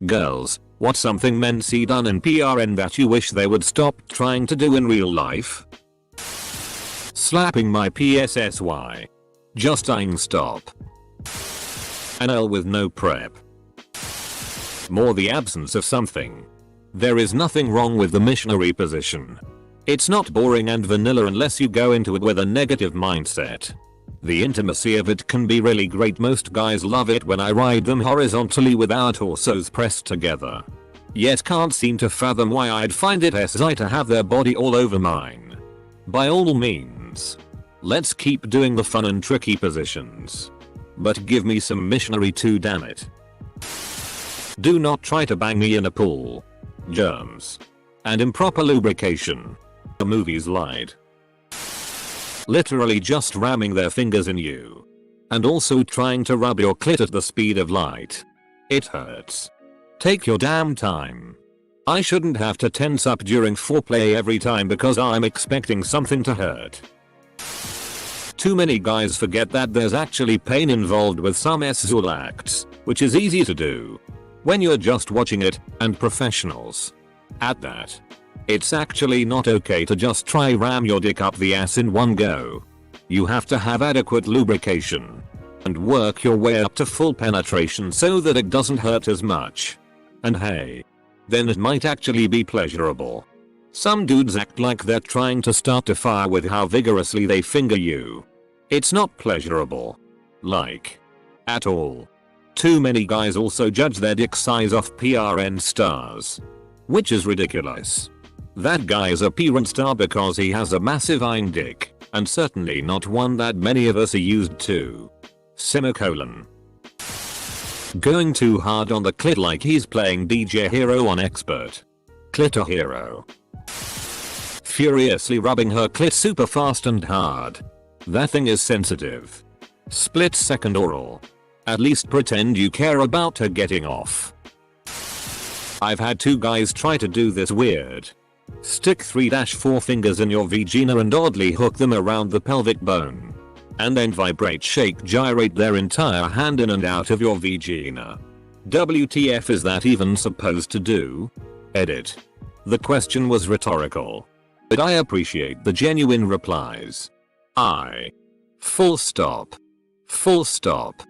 Girls, what's something men see done in PRN that you wish they would stop trying to do in real life? Slapping my PSSY. Just dying stop. An L with no prep. More the absence of something. There is nothing wrong with the missionary position. It's not boring and vanilla unless you go into it with a negative mindset. The intimacy of it can be really great. Most guys love it when I ride them horizontally with our torsos pressed together. Yet can't seem to fathom why I'd find it SI to have their body all over mine. By all means, let's keep doing the fun and tricky positions. But give me some missionary too, damn it. Do not try to bang me in a pool. Germs. And improper lubrication. The movies lied. Literally just ramming their fingers in you. And also trying to rub your clit at the speed of light. It hurts. Take your damn time. I shouldn't have to tense up during foreplay every time because I'm expecting something to hurt. Too many guys forget that there's actually pain involved with some sexual acts, which is easy to do when you're just watching it, and professionals at that. It's actually not okay to just try ram your dick up the ass in one go. You have to have adequate lubrication and work your way up to full penetration so that it doesn't hurt as much. And hey, then it might actually be pleasurable. Some dudes act like they're trying to start a fire with how vigorously they finger you. It's not pleasurable. Like, at all. Too many guys also judge their dick size off PRN stars. Which is ridiculous. That guy's a PRN star because he has a massive iron dick, and certainly not one that many of us are used to. Semicolon. Going too hard on the clit like he's playing DJ Hero on Expert. Clitter Hero. Furiously rubbing her clit super fast and hard. That thing is sensitive. Split second oral. At least pretend you care about her getting off. I've had two guys try to do this weird. Stick 3-4 fingers in your vagina and oddly hook them around the pelvic bone. And then vibrate, shake, gyrate their entire hand in and out of your vagina. WTF is that even supposed to do? Edit. The question was rhetorical. But I appreciate the genuine replies. Full stop. Full stop.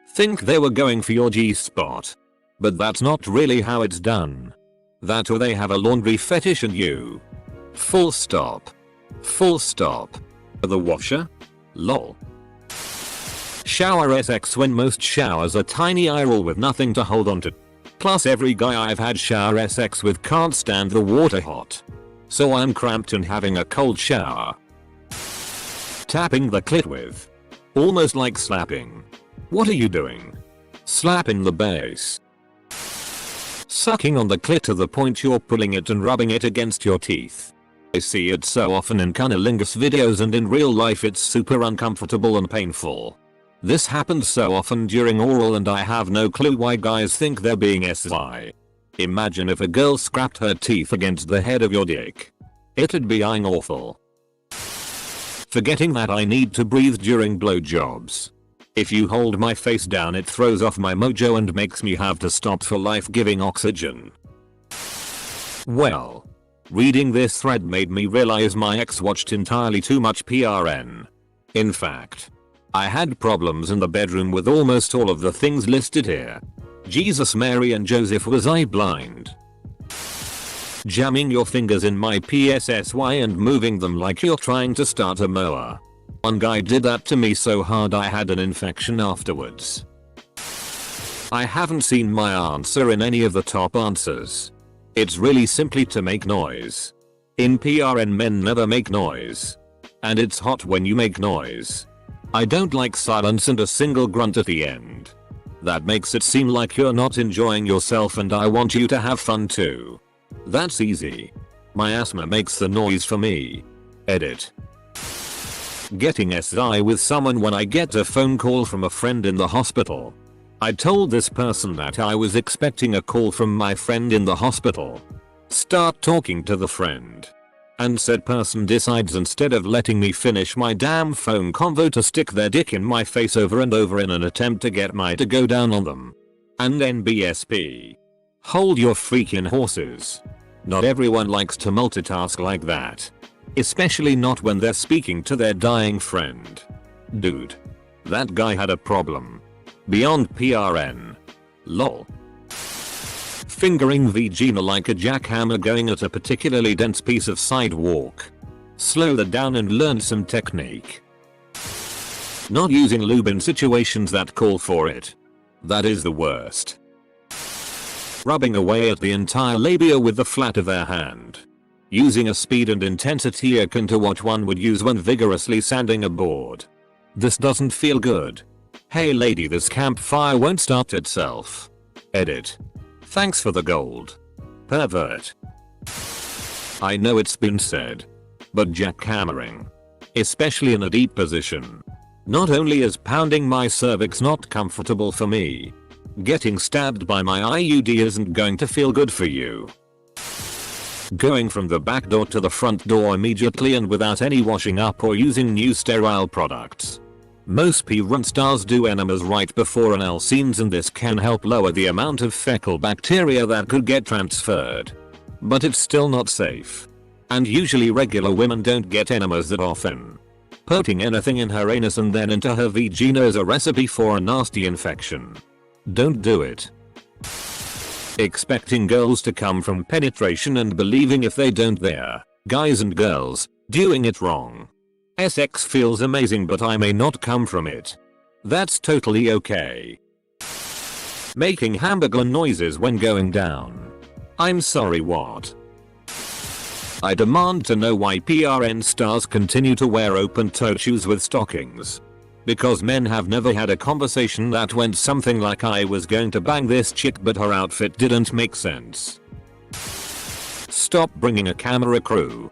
Think they were going for your G-spot. But that's not really how it's done. That or they have a laundry fetish and you. Full stop. Full stop. The washer? Lol. Shower SX when most showers are tiny eye roll with nothing to hold on to. Plus every guy I've had shower SX with can't stand the water hot. So I'm cramped and having a cold shower. Tapping the clit with. Almost like slapping. What are you doing? Slapping the base. Sucking on the clit to the point you're pulling it and rubbing it against your teeth. I see it so often in cunnilingus videos and in real life it's super uncomfortable and painful. This happens so often during oral and I have no clue why guys think they're being SI. Imagine if a girl scrapped her teeth against the head of your dick. It'd be awful. Forgetting that I need to breathe during blowjobs. If you hold my face down it throws off my mojo and makes me have to stop for life-giving oxygen. Well, reading this thread made me realize my ex watched entirely too much PRN. In fact, I had problems in the bedroom with almost all of the things listed here. Jesus, Mary and Joseph, was I blind? Jamming your fingers in my PSSY and moving them like you're trying to start a mower. One guy did that to me so hard I had an infection afterwards. I haven't seen my answer in any of the top answers. It's really simply to make noise. In PRN men never make noise. And it's hot when you make noise. I don't like silence and a single grunt at the end. That makes it seem like you're not enjoying yourself and I want you to have fun too. That's easy. My asthma makes the noise for me. Edit. Getting SI with someone when I get a phone call from a friend in the hospital. I told this person that I was expecting a call from my friend in the hospital. Start talking to the friend. And said person decides instead of letting me finish my damn phone convo to stick their dick in my face over and over in an attempt to get my to go down on them. And then BSP. Hold your freaking horses. Not everyone likes to multitask like that. Especially not when they're speaking to their dying friend. Dude. That guy had a problem. Beyond PRN. Lol. Fingering vagina like a jackhammer going at a particularly dense piece of sidewalk. Slow that down and learn some technique. Not using lube in situations that call for it. That is the worst. Rubbing away at the entire labia with the flat of their hand. Using a speed and intensity akin to what one would use when vigorously sanding a board. This doesn't feel good. Hey lady, this campfire won't start itself. Edit. Thanks for the gold. Pervert. I know it's been said. But jackhammering. Especially in a deep position. Not only is pounding my cervix not comfortable for me. Getting stabbed by my IUD isn't going to feel good for you. Going from the back door to the front door immediately and without any washing up or using new sterile products. Most porn stars do enemas right before anal scenes, and this can help lower the amount of fecal bacteria that could get transferred. But it's still not safe. And usually regular women don't get enemas that often. Putting anything in her anus and then into her vagina is a recipe for a nasty infection. Don't do it. Expecting girls to come from penetration and believing if they don't they're, guys and girls, doing it wrong. Sex feels amazing but I may not come from it. That's totally okay. Making hamburger noises when going down. I'm sorry, what? I demand to know why PRN stars continue to wear open-toed shoes with stockings. Because men have never had a conversation that went something like, I was going to bang this chick but her outfit didn't make sense. Stop bringing a camera crew.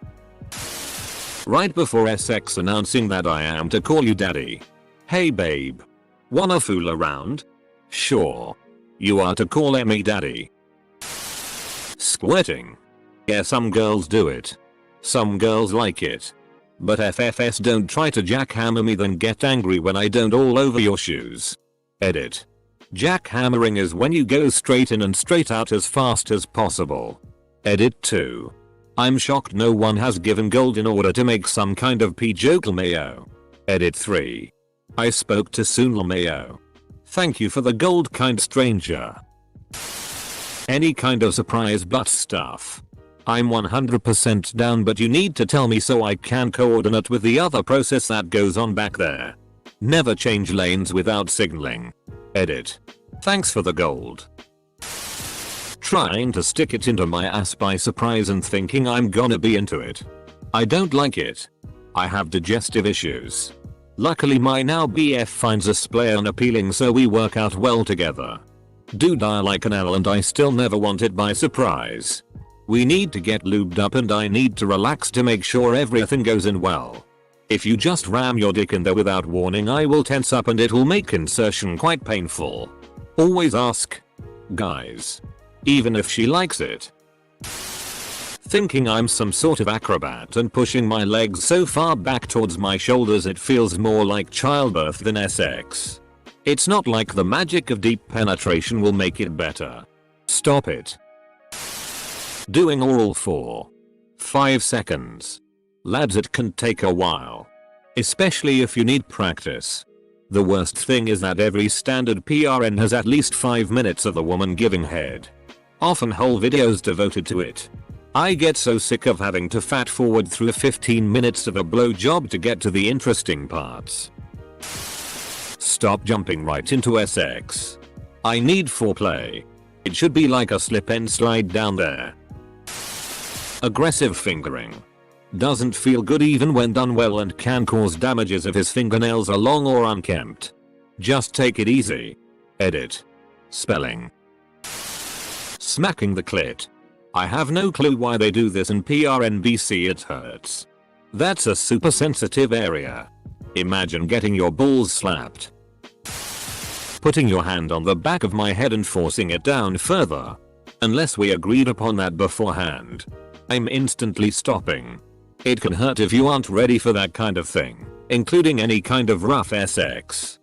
Right before sex announcing that I am to call you daddy. Hey babe. Wanna fool around? Sure. You are to call me daddy. Squirting. Yeah, some girls do it. Some girls like it. But FFS, don't try to jackhammer me then get angry when I don't all over your shoes. Edit. Jackhammering is when you go straight in and straight out as fast as possible. Edit 2. I'm shocked no one has given gold in order to make some kind of joke LMAO. Edit 3. I spoke to soon LMAO. Thank you for the gold, kind stranger. Any kind of surprise butt stuff. I'm 100% down, but you need to tell me so I can coordinate with the other process that goes on back there. Never change lanes without signaling. Edit. Thanks for the gold. Trying to stick it into my ass by surprise and thinking I'm gonna be into it. I don't like it. I have digestive issues. Luckily my now BF finds us play unappealing, so we work out well together. Dude, I like anal and I still never want it by surprise. We need to get lubed up and I need to relax to make sure everything goes in well. If you just ram your dick in there without warning, I will tense up and it will make insertion quite painful. Always ask. Guys. Even if she likes it. Thinking I'm some sort of acrobat and pushing my legs so far back towards my shoulders it feels more like childbirth than sex. It's not like the magic of deep penetration will make it better. Stop it. Doing oral for 5 seconds. Lads, it can take a while. Especially if you need practice. The worst thing is that every standard PRN has at least 5 minutes of the woman giving head. Often whole videos devoted to it. I get so sick of having to fast forward through 15 minutes of a blowjob to get to the interesting parts. Stop jumping right into sex. I need foreplay. It should be like a slip and slide down there. Aggressive fingering. Doesn't feel good even when done well and can cause damages if his fingernails are long or unkempt. Just take it easy. Edit. Spelling. Smacking the clit. I have no clue why they do this in PRNBC, it hurts. That's a super sensitive area. Imagine getting your balls slapped. Putting your hand on the back of my head and forcing it down further. Unless we agreed upon that beforehand. I'm instantly stopping. It can hurt if you aren't ready for that kind of thing, including any kind of rough sex.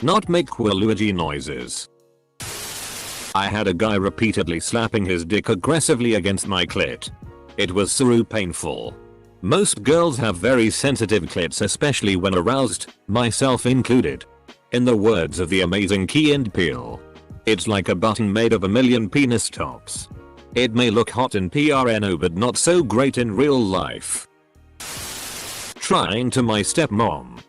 Not make Waluigi noises. I had a guy repeatedly slapping his dick aggressively against my clit. It was so painful. Most girls have very sensitive clits, especially when aroused, myself included. In the words of the amazing Key and Peele, it's like a button made of a million penis tops. It may look hot in PRNO but not so great in real life. Trying to my stepmom.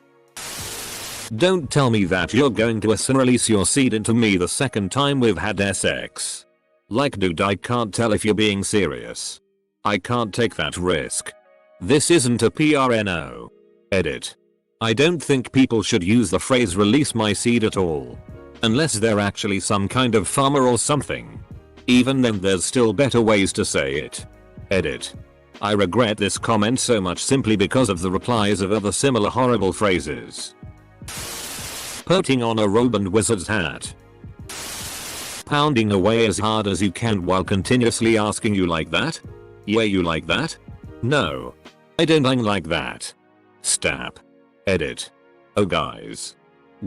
Don't tell me that you're going to release your seed into me the second time we've had sex. Like dude, I can't tell if you're being serious. I can't take that risk. This isn't a PRNO. Edit. I don't think people should use the phrase release my seed at all. Unless they're actually some kind of farmer or something. Even then there's still better ways to say it. Edit. I regret this comment so much simply because of the replies of other similar horrible phrases. Putting on a robe and wizard's hat. Pounding away as hard as you can while continuously asking you like that? Yeah, you like that? No. I don't like that. Stab. Edit. Oh guys.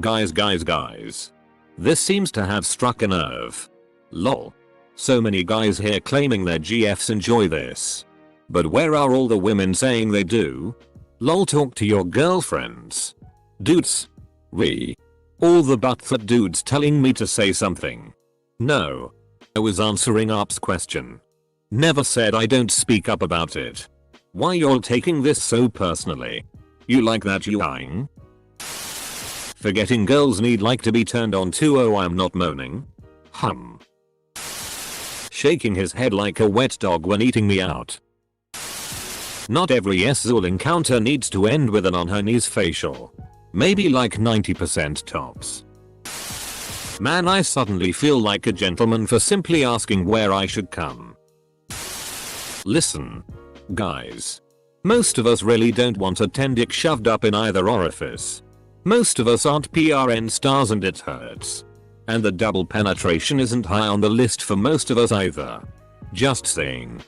Guys. This seems to have struck a nerve. Lol. So many guys here claiming their GFs enjoy this. But where are all the women saying they do? Lol, talk to your girlfriends. Dudes. All the butt dudes telling me to say something. No. I was answering Up's question. Never said I don't speak up about it. Why y'all taking this so personally? You like that, you-I? Forgetting girls need like to be turned on too. Oh, I'm not moaning. Shaking his head like a wet dog when eating me out. Not every Zul encounter needs to end with an on her knees facial. Maybe like 90% tops. Man, I suddenly feel like a gentleman for simply asking where I should come. Listen. Guys. Most of us really don't want a 10 dick shoved up in either orifice. Most of us aren't PRN stars and it hurts. And the double penetration isn't high on the list for most of us either. Just saying.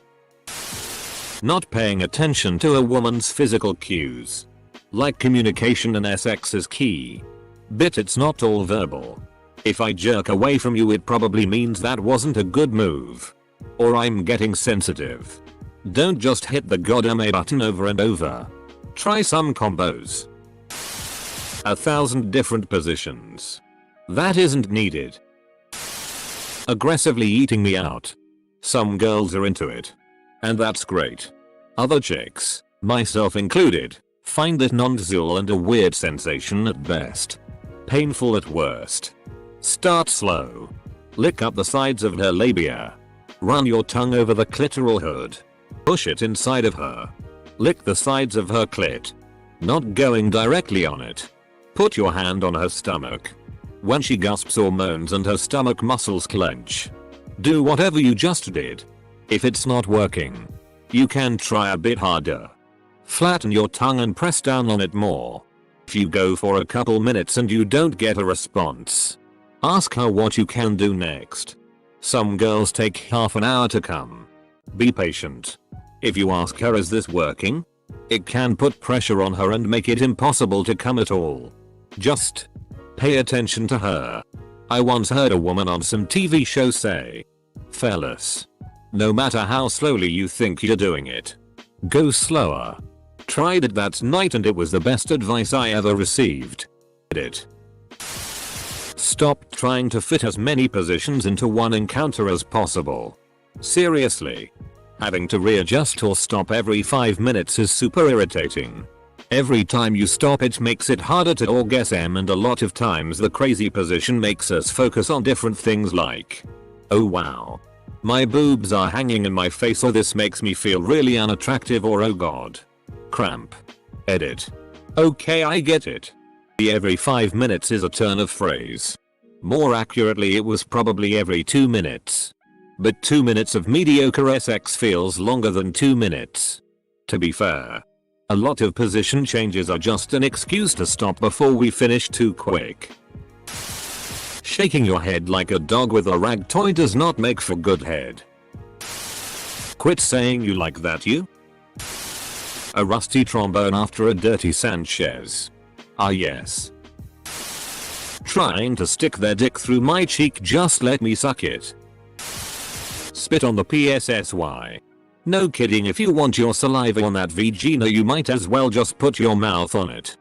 Not paying attention to a woman's physical cues. Like communication and sex is key. But it's not all verbal. If I jerk away from you, it probably means that wasn't a good move. Or I'm getting sensitive. Don't just hit the goddamn A button over and over. Try some combos. 1,000 different positions. That isn't needed. Aggressively eating me out. Some girls are into it. And that's great. Other chicks, myself included, find it non-zul and a weird sensation at best. Painful at worst. Start slow. Lick up the sides of her labia. Run your tongue over the clitoral hood. Push it inside of her. Lick the sides of her clit. Not going directly on it. Put your hand on her stomach. When she gasps or moans and her stomach muscles clench, do whatever you just did. If it's not working, you can try a bit harder. Flatten your tongue and press down on it more. If you go for a couple minutes and you don't get a response, ask her what you can do next. Some girls take half an hour to come. Be patient. If you ask her, is this working? It can put pressure on her and make it impossible to come at all. Just pay attention to her. I once heard a woman on some TV show say, "Fellas, no matter how slowly you think you're doing it, go slower." Tried it that night and it was the best advice I ever received. Stop trying to fit as many positions into one encounter as possible. Seriously. Having to readjust or stop every 5 minutes is super irritating. Every time you stop, it makes it harder to orgasm, and a lot of times the crazy position makes us focus on different things like, oh wow, my boobs are hanging in my face, or this makes me feel really unattractive, or oh god, cramp. Edit. Okay, I get it. The every 5 minutes is a turn of phrase. More accurately, it was probably every 2 minutes. But 2 minutes of mediocre sex feels longer than 2 minutes. To be fair, a lot of position changes are just an excuse to stop before we finish too quick. Shaking your head like a dog with a rag toy does not make for good head. Quit saying you like that, you. A rusty trombone after a dirty Sanchez. Ah yes. Trying to stick their dick through my cheek, just let me suck it. Spit on the PSSY. No kidding, if you want your saliva on that vagina you might as well just put your mouth on it.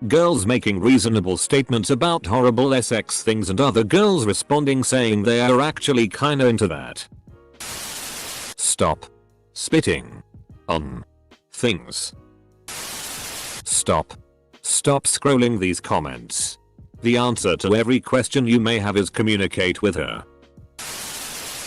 Girls making reasonable statements about horrible sex things and other girls responding saying they are actually kinda into that. Stop spitting on things. Stop scrolling these comments. The answer to every question you may have is communicate with her.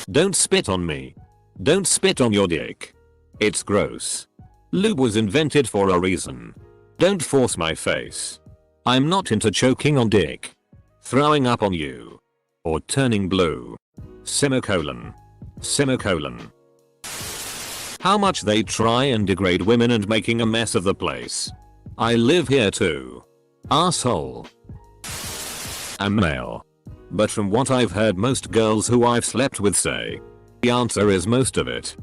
Don't spit on me. Don't spit on your dick. It's gross. Lube was invented for a reason. Don't force my face. I'm not into choking on dick. Throwing up on you. Or turning blue. Semicolon. Semicolon. How much they try and degrade women and making a mess of the place. I live here too. Asshole. I'm male. But from what I've heard most girls who I've slept with say, the answer is most of it.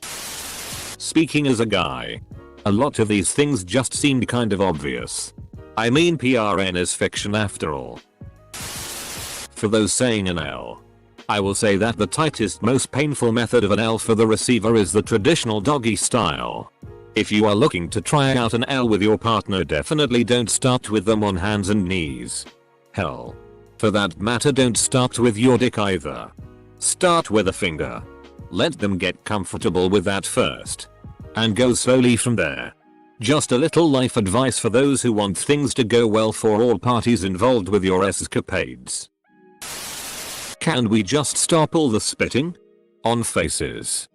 Speaking as a guy, a lot of these things just seemed kind of obvious. I mean, PRN is fiction after all. For those saying an L, I will say that the tightest, most painful method of an L for the receiver is the traditional doggy style. If you are looking to try out an L with your partner, definitely don't start with them on hands and knees. Hell, for that matter, don't start with your dick either. Start with a finger. Let them get comfortable with that first. And go slowly from there. Just a little life advice for those who want things to go well for all parties involved with your escapades. Can we just stop all the spitting? On faces,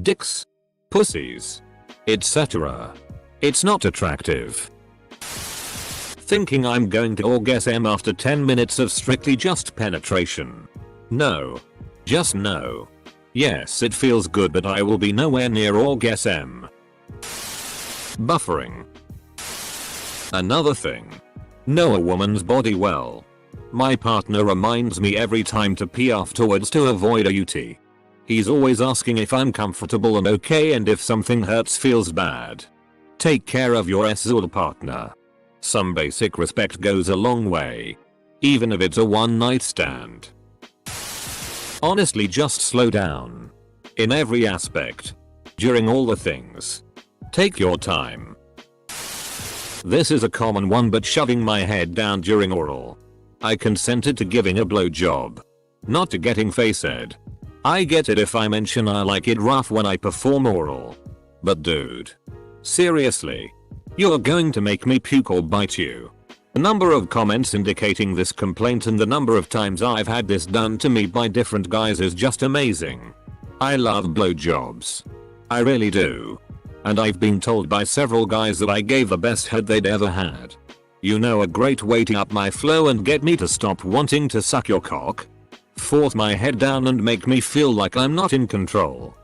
dicks, pussies, etc. It's not attractive. Thinking I'm going to orgasm after 10 minutes of strictly just penetration. No. Just no. Yes, it feels good, but I will be nowhere near orgasm. Buffering. Another thing. Know a woman's body well. My partner reminds me every time to pee afterwards to avoid a UT. He's always asking if I'm comfortable and okay, and if something hurts, feels bad. Take care of your SZOL partner. Some basic respect goes a long way. Even if it's a one night stand. Honestly, just slow down. In every aspect. During all the things. Take your time. This is a common one, but shoving my head down during oral. I consented to giving a blowjob. Not to getting face-ed. I get it if I mention I like it rough when I perform oral. But dude. Seriously. You're going to make me puke or bite you. The number of comments indicating this complaint and the number of times I've had this done to me by different guys is just amazing. I love blowjobs. I really do. And I've been told by several guys that I gave the best head they'd ever had. You know a great way to up my flow and get me to stop wanting to suck your cock? Force my head down and make me feel like I'm not in control.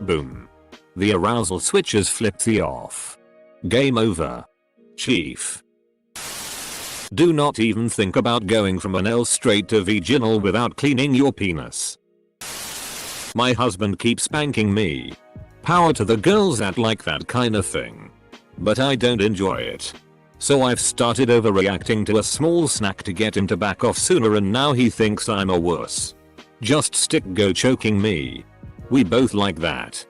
Boom. The arousal switch is flipped the off. Game over. Chief. Do not even think about going from an L straight to vaginal without cleaning your penis. My husband keeps spanking me. Power to the girls that like that kind of thing. But I don't enjoy it. So I've started overreacting to a small snack to get him to back off sooner, and now he thinks I'm a wuss. Just stick go choking me. We both like that.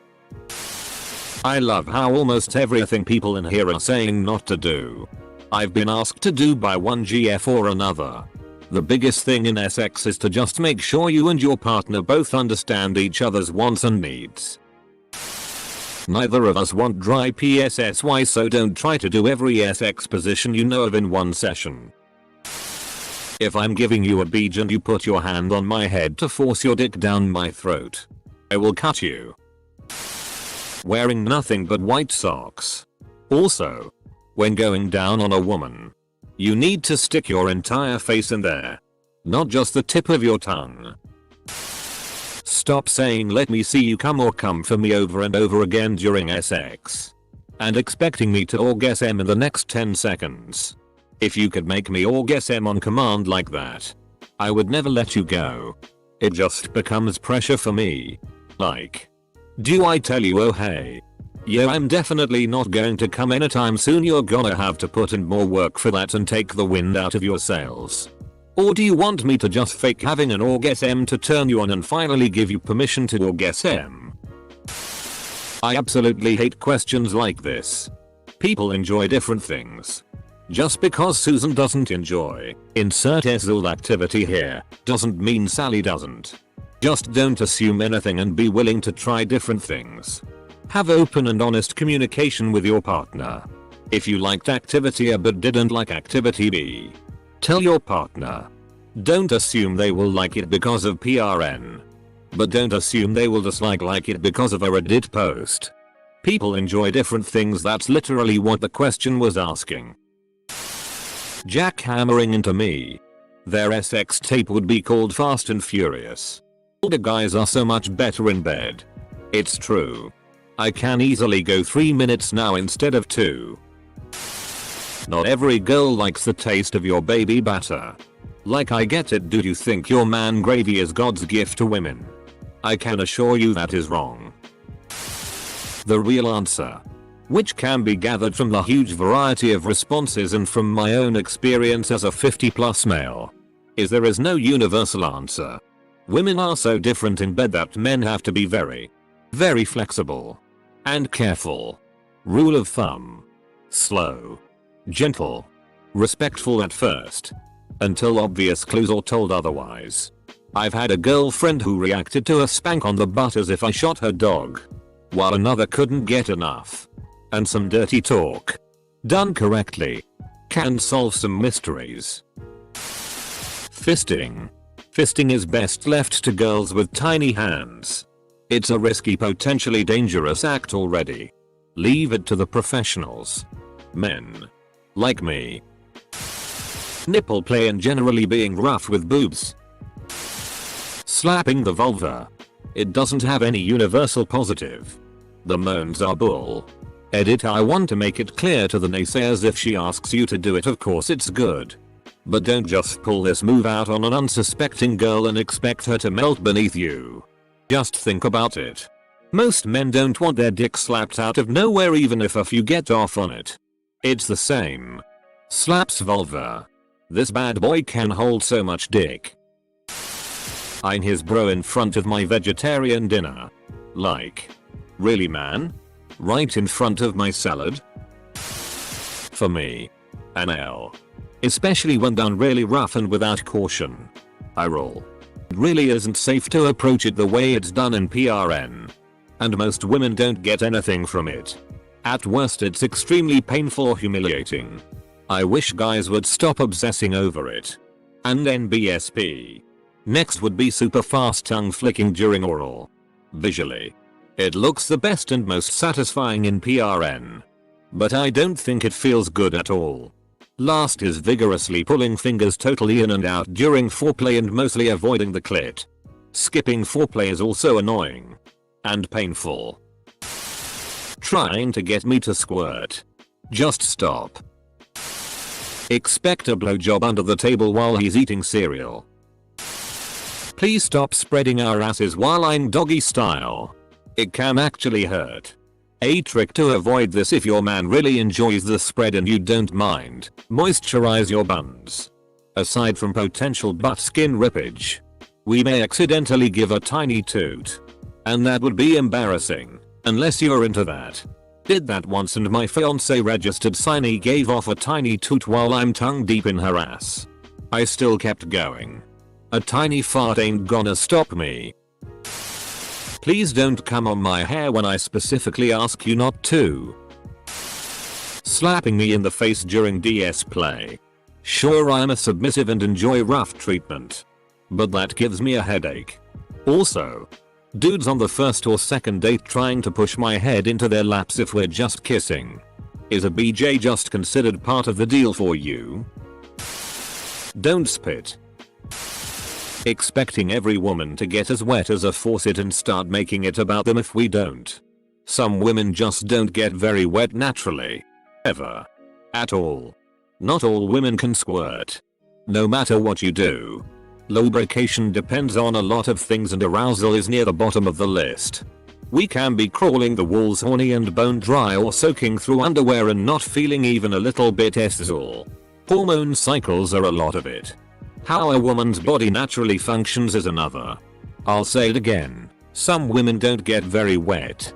I love how almost everything people in here are saying not to do, I've been asked to do by one GF or another. The biggest thing in sex is to just make sure you and your partner both understand each other's wants and needs. Neither of us want dry PSSY, so don't try to do every sex position you know of in one session. If I'm giving you a beach and you put your hand on my head to force your dick down my throat, I will cut you. Wearing nothing but white socks. Also, when going down on a woman, you need to stick your entire face in there, not just the tip of your tongue. Stop saying let me see you come or come for me over and over again during sex, and expecting me to orgasm in the next 10 seconds. If you could make me orgasm on command like that, I would never let you go. It just becomes pressure for me. Like, do I tell you, oh hey, Yeah, I'm definitely not going to come anytime soon. You're gonna have to put in more work for that and take the wind out of your sails. Or do you want me to just fake having an orgasm to turn you on and finally give you permission to orgasm? I absolutely hate questions like this. People enjoy different things. Just because Susan doesn't enjoy insert SL activity here doesn't mean Sally doesn't. Just don't assume anything and be willing to try different things. Have open and honest communication with your partner. If you liked activity A but didn't like activity B, tell your partner. Don't assume they will like it because of PRN. But don't assume they will dislike it because of a Reddit post. People enjoy different things, that's literally what the question was asking. Jackhammering into me. Their sex tape would be called Fast and Furious. Older guys are so much better in bed. It's true. I can easily go 3 minutes now instead of 2. Not every girl likes the taste of your baby batter. Like, I get it, do you think your man gravy is God's gift to women? I can assure you that is wrong. The real answer, which can be gathered from the huge variety of responses and from my own experience as a 50+ male, is there is no universal answer. Women are so different in bed that men have to be very, very flexible and careful. Rule of thumb: slow, gentle, respectful at first, until obvious clues or told otherwise. I've had a girlfriend who reacted to a spank on the butt as if I shot her dog, while another couldn't get enough. And some dirty talk, done correctly, can solve some mysteries. Fisting. Fisting is best left to girls with tiny hands. It's a risky, potentially dangerous act already. Leave it to the professionals. Men, like me. Nipple play and generally being rough with boobs. Slapping the vulva. It doesn't have any universal positive. The moans are bull. Edit: I want to make it clear to the naysayers, if she asks you to do it, of course it's good. But don't just pull this move out on an unsuspecting girl and expect her to melt beneath you. Just think about it. Most men don't want their dick slapped out of nowhere, even if a few get off on it. It's the same. Slaps vulva. This bad boy can hold so much dick. I'm his bro in front of my vegetarian dinner. Like, really, man? Right in front of my salad? For me, an L. Especially when done really rough and without caution. I roll. It really isn't safe to approach it the way it's done in PRN. And most women don't get anything from it. At worst, it's extremely painful or humiliating. I wish guys would stop obsessing over it. And then BSP. Next would be super fast tongue flicking during oral. Visually, it looks the best and most satisfying in PRN. But I don't think it feels good at all. Last is vigorously pulling fingers totally in and out during foreplay and mostly avoiding the clit. Skipping foreplay is also annoying. And painful. Trying to get me to squirt. Just stop. Expect a blowjob under the table while he's eating cereal. Please stop spreading our asses while I'm doggy style. It can actually hurt. A trick to avoid this, if your man really enjoys the spread and you don't mind, moisturize your buns. Aside from potential butt skin rippage, we may accidentally give a tiny toot. And that would be embarrassing, unless you're into that. Did that once and my fiance registered signee gave off a tiny toot while I'm tongue deep in her ass. I still kept going. A tiny fart ain't gonna stop me. Please don't come on my hair when I specifically ask you not to. Slapping me in the face during DS play. Sure, I'm a submissive and enjoy rough treatment, but that gives me a headache. Also, dudes on the first or second date trying to push my head into their laps if we're just kissing. Is a BJ just considered part of the deal for you? Don't spit. Expecting every woman to get as wet as a faucet and start making it about them if we don't. Some women just don't get very wet naturally. Ever. At all. Not all women can squirt. No matter what you do. Lubrication depends on a lot of things and arousal is near the bottom of the list. We can be crawling the walls horny and bone dry or soaking through underwear and not feeling even a little bit sexual. Hormone cycles are a lot of it. How a woman's body naturally functions is another. I'll say it again. Some women don't get very wet.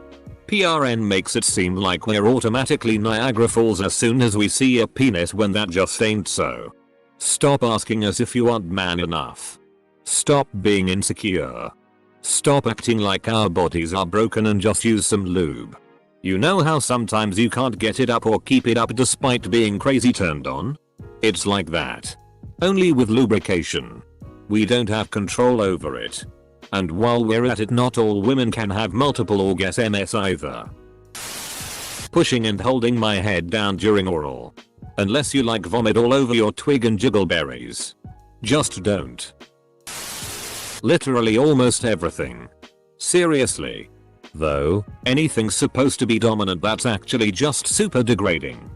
PRN makes it seem like we're automatically Niagara Falls as soon as we see a penis when that just ain't so. Stop asking us if you aren't man enough. Stop being insecure. Stop acting like our bodies are broken and just use some lube. You know how sometimes you can't get it up or keep it up despite being crazy turned on? It's like that. Only with lubrication. We don't have control over it. And while we're at it, not all women can have multiple orgasms either. Pushing and holding my head down during oral. Unless you like vomit all over your twig and jiggleberries. Just don't. Literally almost everything. Seriously. Though, anything supposed to be dominant that's actually just super degrading.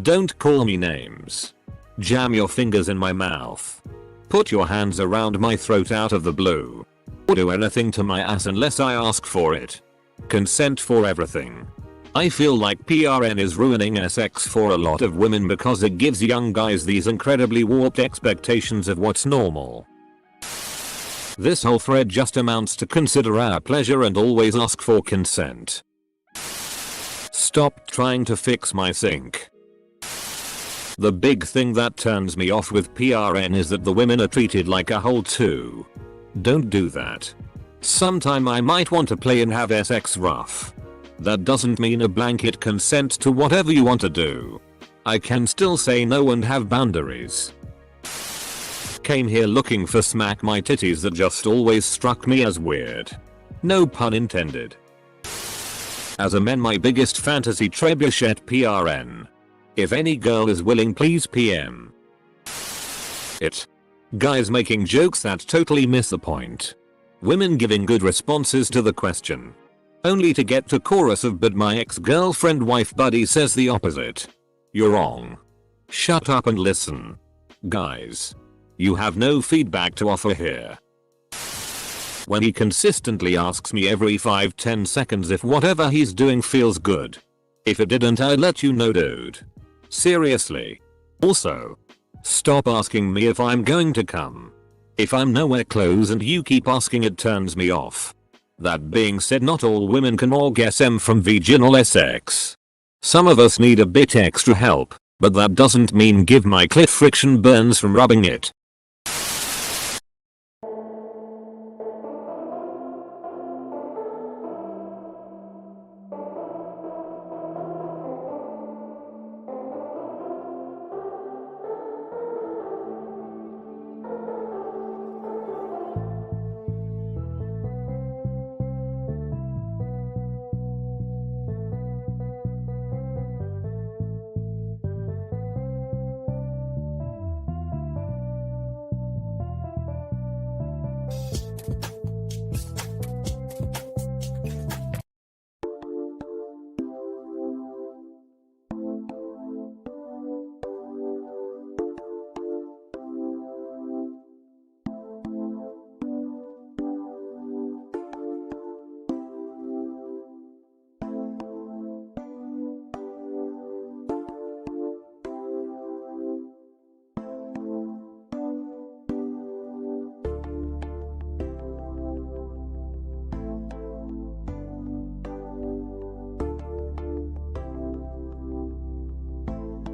Don't call me names. Jam your fingers in my mouth. Put your hands around my throat out of the blue. Or do anything to my ass unless I ask for it. Consent for everything. I feel like PRN is ruining sex for a lot of women because it gives young guys these incredibly warped expectations of what's normal. This whole thread just amounts to consider our pleasure and always ask for consent. Stop trying to fix my sink. The big thing that turns me off with PRN is that the women are treated like a whole too. Don't do that. Sometime I might want to play and have sex rough. That doesn't mean a blanket consent to whatever you want to do. I can still say no and have boundaries. Came here looking for smack my titties that just always struck me as weird. No pun intended. As a man, my biggest fantasy trebuchet PRN. If any girl is willing, please PM it. Guys making jokes that totally miss the point. Women giving good responses to the question. Only to get to chorus of "but my ex-girlfriend wife buddy says the opposite." You're wrong. Shut up and listen. Guys. You have no feedback to offer here. When he consistently asks me every 5-10 seconds if whatever he's doing feels good. If it didn't, I'd let you know, dude. Seriously. Also, stop asking me if I'm going to come. If I'm nowhere close and you keep asking, it turns me off. That being said, not all women can orgasm from vaginal sex. Some of us need a bit extra help, but that doesn't mean give my clit friction burns from rubbing it.